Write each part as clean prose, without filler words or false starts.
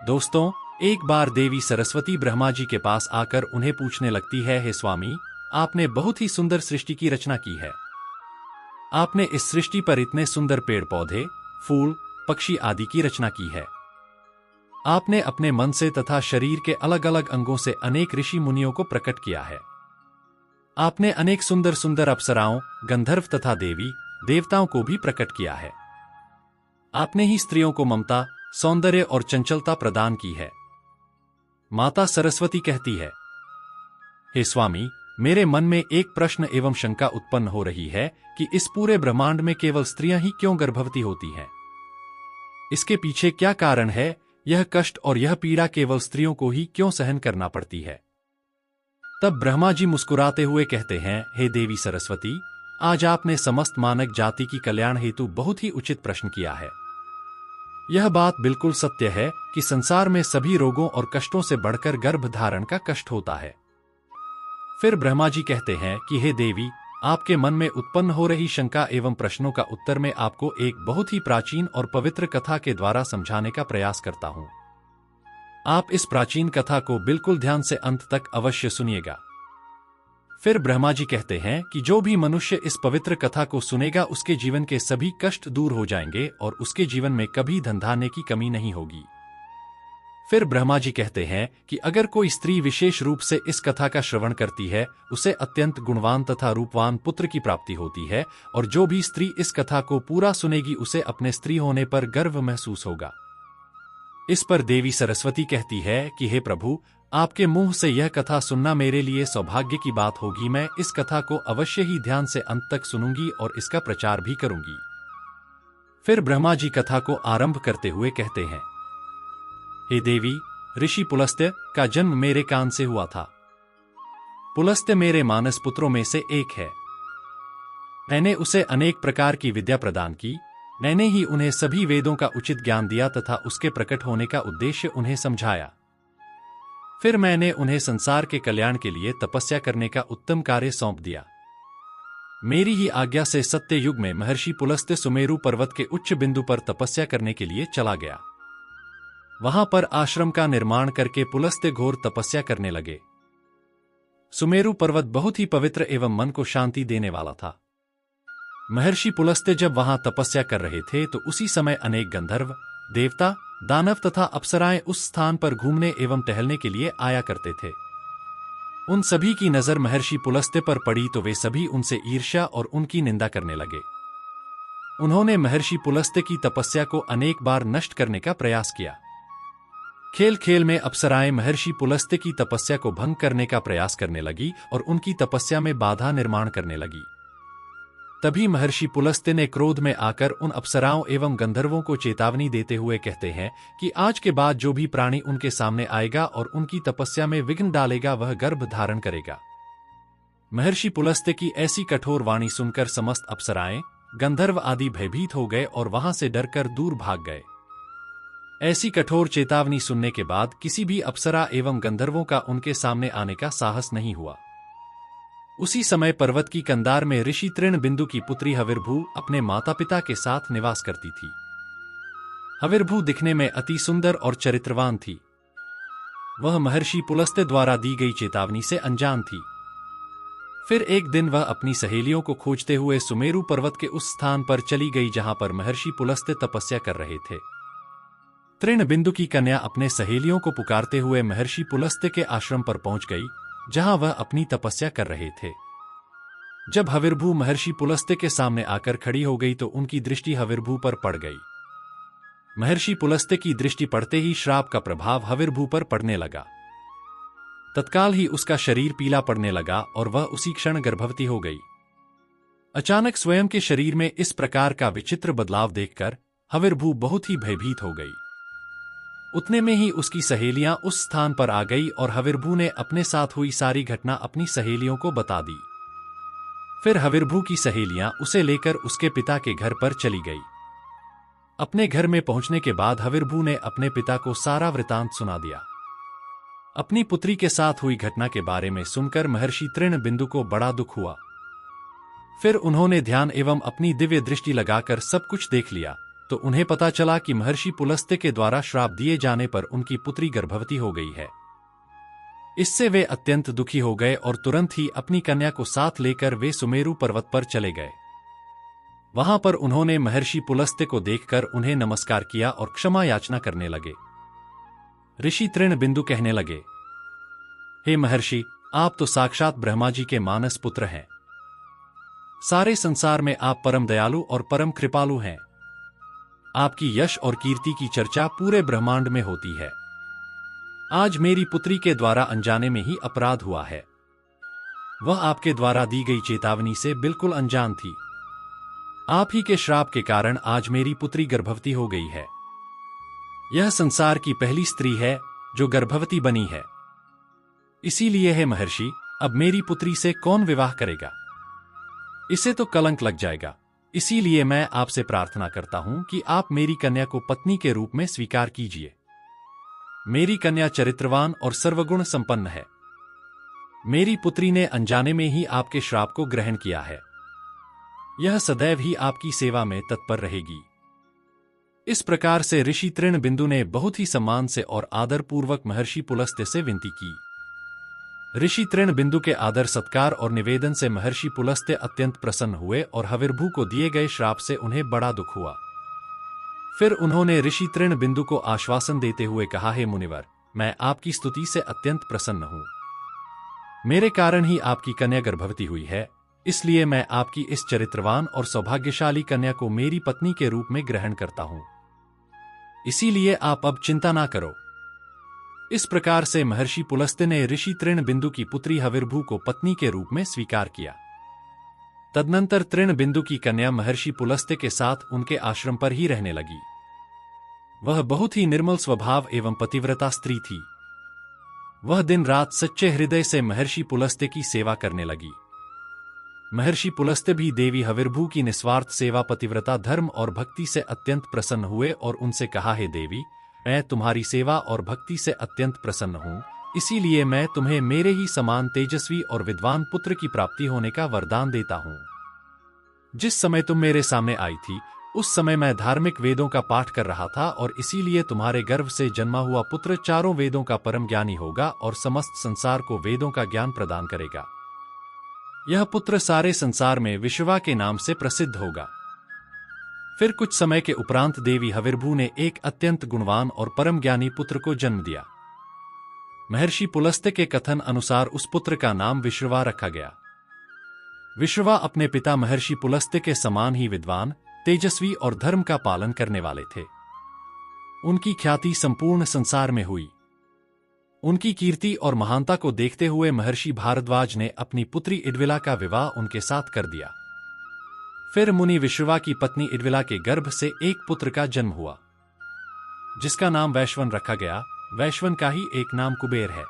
दोस्तों, एक बार देवी सरस्वती ब्रह्मा जी के पास आकर उन्हें पूछने लगती है, हे स्वामी, आपने बहुत ही सुंदर सृष्टि की रचना की है। आपने इस सृष्टि पर इतने सुंदर पेड़ पौधे, फूल, पक्षी आदि की रचना की है। आपने अपने मन से तथा शरीर के अलग अलग अंगों से अनेक ऋषि मुनियों को प्रकट किया है। आपने अनेक सुंदर सुंदर अप्सराओं, गंधर्व तथा देवी देवताओं को भी प्रकट किया है। आपने ही स्त्रियों को ममता, सौंदर्य और चंचलता प्रदान की है। माता सरस्वती कहती है, हे स्वामी, मेरे मन में एक प्रश्न एवं शंका उत्पन्न हो रही है कि इस पूरे ब्रह्मांड में केवल स्त्रियां ही क्यों गर्भवती होती हैं? इसके पीछे क्या कारण है? यह कष्ट और यह पीड़ा केवल स्त्रियों को ही क्यों सहन करना पड़ती है? तब ब्रह्मा जी मुस्कुराते हुए कहते हैं, हे देवी सरस्वती, आज आपने समस्त मानव जाति की कल्याण हेतु बहुत ही उचित प्रश्न किया है। यह बात बिल्कुल सत्य है कि संसार में सभी रोगों और कष्टों से बढ़कर गर्भ धारण का कष्ट होता है। फिर ब्रह्मा जी कहते हैं कि हे देवी, आपके मन में उत्पन्न हो रही शंका एवं प्रश्नों का उत्तर मैं आपको एक बहुत ही प्राचीन और पवित्र कथा के द्वारा समझाने का प्रयास करता हूं। आप इस प्राचीन कथा को बिल्कुल ध्यान से अंत तक अवश्य सुनिएगा। फिर ब्रह्मा जी कहते हैं कि जो भी मनुष्य इस पवित्र कथा को सुनेगा उसके जीवन के सभी कष्ट दूर हो जाएंगे और उसके जीवन में कभी धन धान्य की कमी नहीं होगी। फिर ब्रह्मा जी कहते हैं कि अगर कोई स्त्री विशेष रूप से इस कथा का श्रवण करती है, उसे अत्यंत गुणवान तथा रूपवान पुत्र की प्राप्ति होती है, और जो भी स्त्री इस कथा को पूरा सुनेगी उसे अपने स्त्री होने पर गर्व महसूस होगा। इस पर देवी सरस्वती कहती है कि हे प्रभु, आपके मुंह से यह कथा सुनना मेरे लिए सौभाग्य की बात होगी। मैं इस कथा को अवश्य ही ध्यान से अंत तक सुनूंगी और इसका प्रचार भी करूंगी। फिर ब्रह्मा जी कथा को आरंभ करते हुए कहते हैं, हे देवी, ऋषि पुलस्त्य का जन्म मेरे कान से हुआ था। पुलस्त्य मेरे मानस पुत्रों में से एक है। मैंने उसे अनेक प्रकार की विद्या प्रदान की। मैंने ही उन्हें सभी वेदों का उचित ज्ञान दिया तथा उसके प्रकट होने का उद्देश्य उन्हें समझाया। फिर मैंने उन्हें संसार के कल्याण के लिए तपस्या करने का उत्तम कार्य सौंप दिया। मेरी ही आज्ञा से सत्य युग में महर्षि पुलस्त्य सुमेरु पर्वत के उच्च बिंदु पर तपस्या करने के लिए चला गया। वहां पर आश्रम का निर्माण करके पुलस्त्य घोर तपस्या करने लगे। सुमेरु पर्वत बहुत ही पवित्र एवं मन को शांति देने वाला था। महर्षि पुलस्त्य जब वहां तपस्या कर रहे थे तो उसी समय अनेक गंधर्व, देवता, दानव तथा अप्सराएं उस स्थान पर घूमने एवं टहलने के लिए आया करते थे। उन सभी की नजर महर्षि पुलस्त्य पर पड़ी तो वे सभी उनसे ईर्ष्या और उनकी निंदा करने लगे। उन्होंने महर्षि पुलस्त्य की तपस्या को अनेक बार नष्ट करने का प्रयास किया। खेल खेल में अप्सराएं महर्षि पुलस्त्य की तपस्या को भंग करने का प्रयास करने लगी और उनकी तपस्या में बाधा निर्माण करने लगी। तभी महर्षि पुलस्त्य ने क्रोध में आकर उन अप्सराओं एवं गंधर्वों को चेतावनी देते हुए कहते हैं कि आज के बाद जो भी प्राणी उनके सामने आएगा और उनकी तपस्या में विघ्न डालेगा वह गर्भ धारण करेगा। महर्षि पुलस्त्य की ऐसी कठोर वाणी सुनकर समस्त अप्सराएं, गंधर्व आदि भयभीत हो गए और वहां से डरकर दूर भाग गए। ऐसी कठोर चेतावनी सुनने के बाद किसी भी अप्सरा एवं गंधर्वों का उनके सामने आने का साहस नहीं हुआ। उसी समय पर्वत की कंदार में ऋषि तृणबिंदु की पुत्री हविर्भू अपने माता पिता के साथ निवास करती थी। हविर्भू दिखने में अति सुंदर और चरित्रवान थी। वह महर्षि पुलस्त्य द्वारा दी गई चेतावनी से अनजान थी। फिर एक दिन वह अपनी सहेलियों को खोजते हुए सुमेरु पर्वत के उस स्थान पर चली गई जहां पर महर्षि पुलस्त्य तपस्या कर रहे थे। तृणबिंदु की कन्या अपने सहेलियों को पुकारते हुए महर्षि पुलस्त्य के आश्रम पर पहुंच गई जहां वह अपनी तपस्या कर रहे थे। जब हविर्भू महर्षि पुलस्त्य के सामने आकर खड़ी हो गई तो उनकी दृष्टि हविर्भू पर पड़ गई। महर्षि पुलस्त्य की दृष्टि पड़ते ही श्राप का प्रभाव हविर्भू पर पड़ने लगा। तत्काल ही उसका शरीर पीला पड़ने लगा और वह उसी क्षण गर्भवती हो गई। अचानक स्वयं के शरीर में इस प्रकार का विचित्र बदलाव देखकर हविर्भू बहुत ही भयभीत हो गई। उतने में ही उसकी सहेलियां उस स्थान पर आ गई और हविर्भू ने अपने साथ हुई सारी घटना अपनी सहेलियों को बता दी। फिर हविर्भू की सहेलियां उसे लेकर उसके पिता के घर पर चली गई। अपने घर में पहुंचने के बाद हविर्भू ने अपने पिता को सारा वृतांत सुना दिया। अपनी पुत्री के साथ हुई घटना के बारे में सुनकर महर्षि तृणबिंदु को बड़ा दुख हुआ। फिर उन्होंने ध्यान एवं अपनी दिव्य दृष्टि लगाकर सब कुछ देख लिया तो उन्हें पता चला कि महर्षि पुलस्त्य के द्वारा श्राप दिए जाने पर उनकी पुत्री गर्भवती हो गई है। इससे वे अत्यंत दुखी हो गए और तुरंत ही अपनी कन्या को साथ लेकर वे सुमेरु पर्वत पर चले गए। वहां पर उन्होंने महर्षि पुलस्त्य को देखकर उन्हें नमस्कार किया और क्षमा याचना करने लगे। ऋषि तृणबिंदु कहने लगे, हे महर्षि, आप तो साक्षात ब्रह्मा जी के मानस पुत्र हैं। सारे संसार में आप परम दयालु और परम कृपालु हैं। आपकी यश और कीर्ति की चर्चा पूरे ब्रह्मांड में होती है। आज मेरी पुत्री के द्वारा अनजाने में ही अपराध हुआ है। वह आपके द्वारा दी गई चेतावनी से बिल्कुल अनजान थी। आप ही के श्राप के कारण आज मेरी पुत्री गर्भवती हो गई है। यह संसार की पहली स्त्री है जो गर्भवती बनी है। इसीलिए है महर्षि, अब मेरी पुत्री से कौन विवाह करेगा? इसे तो कलंक लग जाएगा। इसीलिए मैं आपसे प्रार्थना करता हूं कि आप मेरी कन्या को पत्नी के रूप में स्वीकार कीजिए। मेरी कन्या चरित्रवान और सर्वगुण संपन्न है। मेरी पुत्री ने अनजाने में ही आपके श्राप को ग्रहण किया है। यह सदैव ही आपकी सेवा में तत्पर रहेगी। इस प्रकार से ऋषि तृणबिंदु ने बहुत ही सम्मान से और आदरपूर्वक महर्षि पुलस्त्य से विनती की। ऋषि तृणबिंदु के आदर सत्कार और निवेदन से महर्षि पुलस्त्य अत्यंत प्रसन्न हुए और हविर्भू को दिए गए श्राप से उन्हें बड़ा दुख हुआ। फिर उन्होंने ऋषि तृणबिंदु को आश्वासन देते हुए कहा, हे मुनिवर, मैं आपकी स्तुति से अत्यंत प्रसन्न हूं। मेरे कारण ही आपकी कन्या गर्भवती हुई है, इसलिए मैं आपकी इस चरित्रवान और सौभाग्यशाली कन्या को मेरी पत्नी के रूप में ग्रहण करता हूं। इसीलिए आप अब चिंता ना करो। इस प्रकार से महर्षि पुलस्त्य ने ऋषि तृणबिंदु की पुत्री हविर्भू को पत्नी के रूप में स्वीकार किया। तदनंतर तृणबिंदु की कन्या महर्षि पुलस्त्य के साथ उनके आश्रम पर ही रहने लगी। वह बहुत ही निर्मल स्वभाव एवं पतिव्रता स्त्री थी। वह दिन रात सच्चे हृदय से महर्षि पुलस्त्य की सेवा करने लगी। महर्षि पुलस्त्य भी देवी हविर्भू की निस्वार्थ सेवा, पतिव्रता, धर्म और भक्ति से अत्यंत प्रसन्न हुए और उनसे कहा, हे देवी, मैं तुम्हारी सेवा और भक्ति से अत्यंत प्रसन्न हूं, इसीलिए मैं तुम्हें मेरे ही समान तेजस्वी और विद्वान पुत्र की प्राप्ति होने का वरदान देता हूं। जिस समय तुम मेरे सामने आई थी, उस समय मैं धार्मिक वेदों का पाठ कर रहा था और इसीलिए तुम्हारे गर्भ से जन्मा हुआ पुत्र चारों वेदों का परम ज्ञानी होगा और समस्त संसार को वेदों का ज्ञान प्रदान करेगा। यह पुत्र सारे संसार में विश्वा के नाम से प्रसिद्ध होगा। फिर कुछ समय के उपरांत देवी हविर्भू ने एक अत्यंत गुणवान और परम ज्ञानी पुत्र को जन्म दिया। महर्षि पुलस्त्य के कथन अनुसार उस पुत्र का नाम विश्रवा रखा गया। विश्रवा अपने पिता महर्षि पुलस्त्य के समान ही विद्वान, तेजस्वी और धर्म का पालन करने वाले थे। उनकी ख्याति संपूर्ण संसार में हुई। उनकी कीर्ति और महानता को देखते हुए महर्षि भारद्वाज ने अपनी पुत्री इडविला का विवाह उनके साथ कर दिया। फिर मुनि विश्रवा की पत्नी इडविला के गर्भ से एक पुत्र का जन्म हुआ, जिसका नाम वैश्वन रखा गया। वैश्वन का ही एक नाम कुबेर है।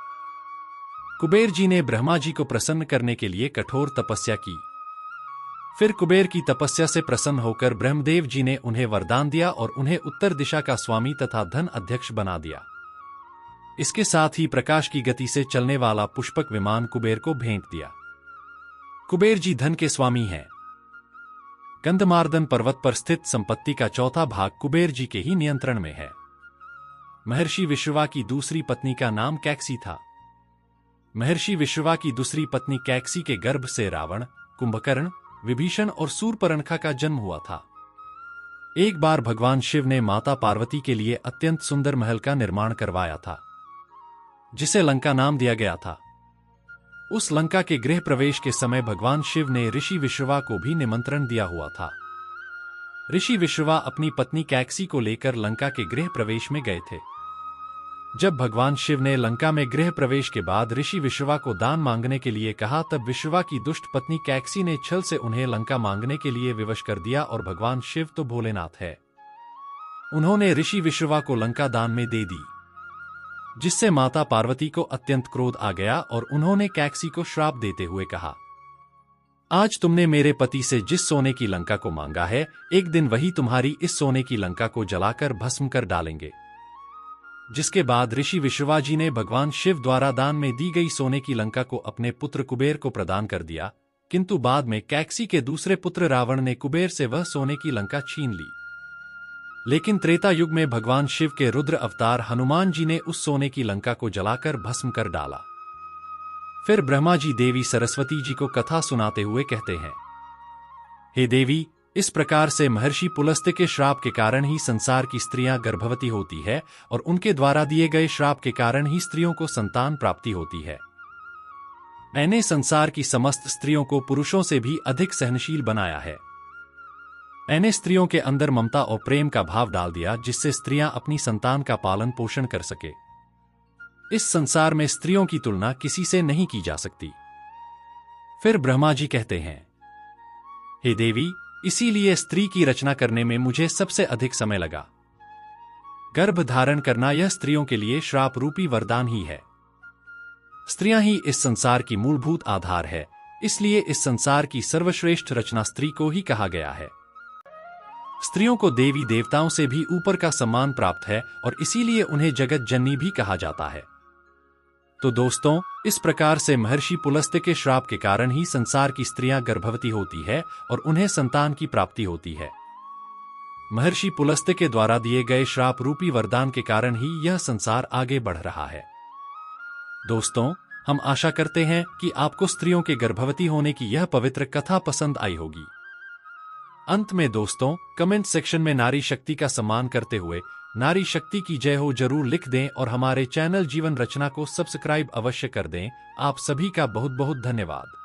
कुबेर जी ने ब्रह्मा जी को प्रसन्न करने के लिए कठोर तपस्या की। फिर कुबेर की तपस्या से प्रसन्न होकर ब्रह्मदेव जी ने उन्हें वरदान दिया और उन्हें उत्तर दिशा का स्वामी तथा धन अध्यक्ष बना दिया। इसके साथ ही प्रकाश की गति से चलने वाला पुष्पक विमान कुबेर को भेंट दिया। कुबेर जी धन के स्वामी हैं। गंधमार्दन पर्वत पर स्थित संपत्ति का चौथा भाग कुबेर जी के ही नियंत्रण में है। महर्षि विश्रवा की दूसरी पत्नी का नाम कैकसी था। महर्षि विश्रवा की दूसरी पत्नी कैकसी के गर्भ से रावण, कुंभकर्ण, विभीषण और शूर्पणखा का जन्म हुआ था। एक बार भगवान शिव ने माता पार्वती के लिए अत्यंत सुंदर महल का निर्माण करवाया था, जिसे लंका नाम दिया गया था। उस लंका के गृह प्रवेश के समय भगवान शिव ने ऋषि विश्रवा को भी निमंत्रण दिया हुआ था। ऋषि विश्रवा अपनी पत्नी कैकसी को लेकर लंका के गृह प्रवेश में गए थे। जब भगवान शिव ने लंका में गृह प्रवेश के बाद ऋषि विश्रवा को दान मांगने के लिए कहा, तब विश्रवा की दुष्ट पत्नी कैकसी ने छल से उन्हें लंका मांगने के लिए विवश कर दिया। और भगवान शिव तो भोलेनाथ है, उन्होंने ऋषि विश्रवा को लंका दान में दे दी, जिससे माता पार्वती को अत्यंत क्रोध आ गया और उन्होंने कैकसी को श्राप देते हुए कहा, आज तुमने मेरे पति से जिस सोने की लंका को मांगा है, एक दिन वही तुम्हारी इस सोने की लंका को जलाकर भस्म कर डालेंगे। जिसके बाद ऋषि विश्रवा जी ने भगवान शिव द्वारा दान में दी गई सोने की लंका को अपने पुत्र कुबेर को प्रदान कर दिया, किंतु बाद में कैकसी के दूसरे पुत्र रावण ने कुबेर से वह सोने की लंका छीन ली। लेकिन त्रेता युग में भगवान शिव के रुद्र अवतार हनुमान जी ने उस सोने की लंका को जलाकर भस्म कर डाला। फिर ब्रह्मा जी देवी सरस्वती जी को कथा सुनाते हुए कहते हैं, हे देवी, इस प्रकार से महर्षि पुलस्त्य के श्राप के कारण ही संसार की स्त्रियां गर्भवती होती है और उनके द्वारा दिए गए श्राप के कारण ही स्त्रियों को संतान प्राप्ति होती है। मैंने संसार की समस्त स्त्रियों को पुरुषों से भी अधिक सहनशील बनाया है। मैंने स्त्रियों के अंदर ममता और प्रेम का भाव डाल दिया, जिससे स्त्रियां अपनी संतान का पालन पोषण कर सके। इस संसार में स्त्रियों की तुलना किसी से नहीं की जा सकती। फिर ब्रह्मा जी कहते हैं, हे देवी, इसीलिए स्त्री की रचना करने में मुझे सबसे अधिक समय लगा। गर्भ धारण करना यह स्त्रियों के लिए श्राप रूपी वरदान ही है। स्त्रियां ही इस संसार की मूलभूत आधार है, इसलिए इस संसार की सर्वश्रेष्ठ रचना स्त्री को ही कहा गया है। स्त्रियों को देवी देवताओं से भी ऊपर का सम्मान प्राप्त है और इसीलिए उन्हें जगत जननी भी कहा जाता है। तो दोस्तों, इस प्रकार से महर्षि पुलस्त्य के श्राप के कारण ही संसार की स्त्रियां गर्भवती होती है और उन्हें संतान की प्राप्ति होती है। महर्षि पुलस्त्य के द्वारा दिए गए श्राप रूपी वरदान के कारण ही यह संसार आगे बढ़ रहा है। दोस्तों, हम आशा करते हैं कि आपको स्त्रियों के गर्भवती होने की यह पवित्र कथा पसंद आई होगी। अंत में दोस्तों, कमेंट सेक्शन में नारी शक्ति का सम्मान करते हुए नारी शक्ति की जय हो जरूर लिख दें और हमारे चैनल जीवन रचना को सब्सक्राइब अवश्य कर दें। आप सभी का बहुत बहुत धन्यवाद।